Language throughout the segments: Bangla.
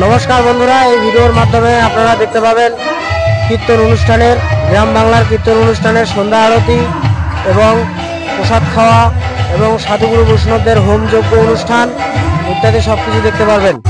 नमस्कार बंधुरा भिडियोर माध्यमे आपनारा देखते पाबेन कीर्तन अनुष्ठानेर ग्राम बांगलार कीर्तन अनुष्ठानेर सन्ध्या आरती एवं प्रसाद खावा एवं साधुगुरु वैष्णवदेर होम यज्ञ अनुष्ठान इत्यादि सबकिछु देखते पारबेन।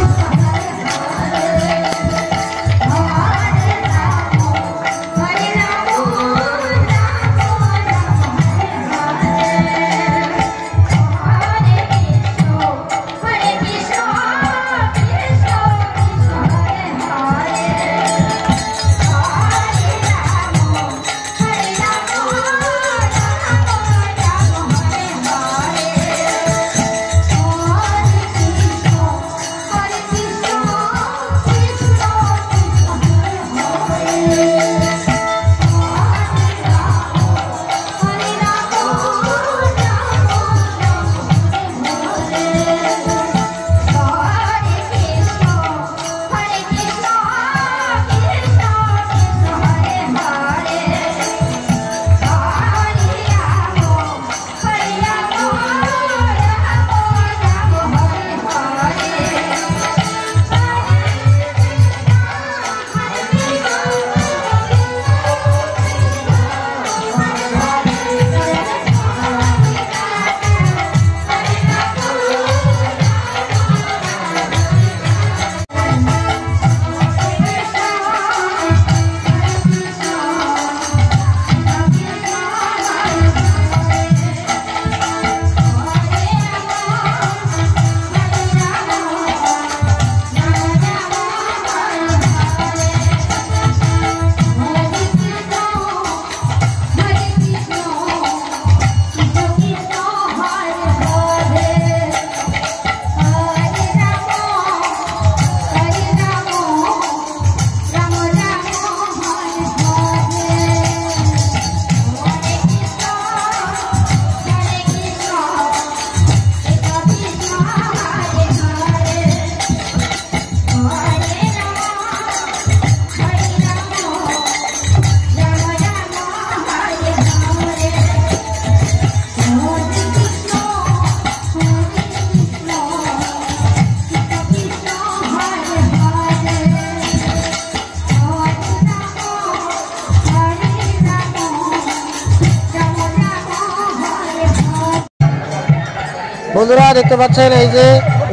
बंधुरा देखते पाচ্ছেন এই যে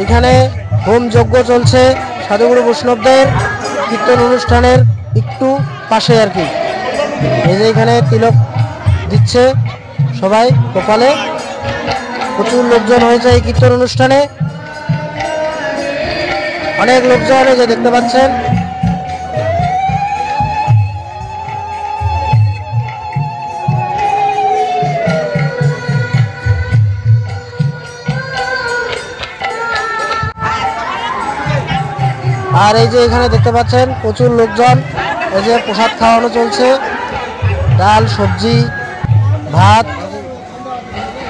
এখানে হোম যজ্ঞ চলছে সাধুগুরু বৈষ্ণবদের কীর্তন অনুষ্ঠানের একটু পাশে আর কি। এই যে এখানে তিলক দিচ্ছে সবাই কপালে, প্রচুর লোকজন হয়েছে এই কীর্তন অনুষ্ঠানে, অনেক লোকজন এই যে দেখতে পাচ্ছেন। আর এই যে এখানে দেখতে পাচ্ছেন প্রচুর লোকজন, এই যে প্রসাদ খাওয়ানো চলছে, ডাল সবজি ভাত,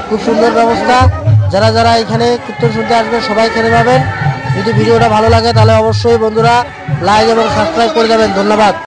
খুব সুন্দর ব্যবস্থা। যারা যারা এখানে কীর্তন শুনতে আসবে সবাই খেতে পাবেন। যদি ভিডিওটা ভালো লাগে তাহলে অবশ্যই বন্ধুরা লাইক এবং সাবস্ক্রাইব করে যাবেন। ধন্যবাদ।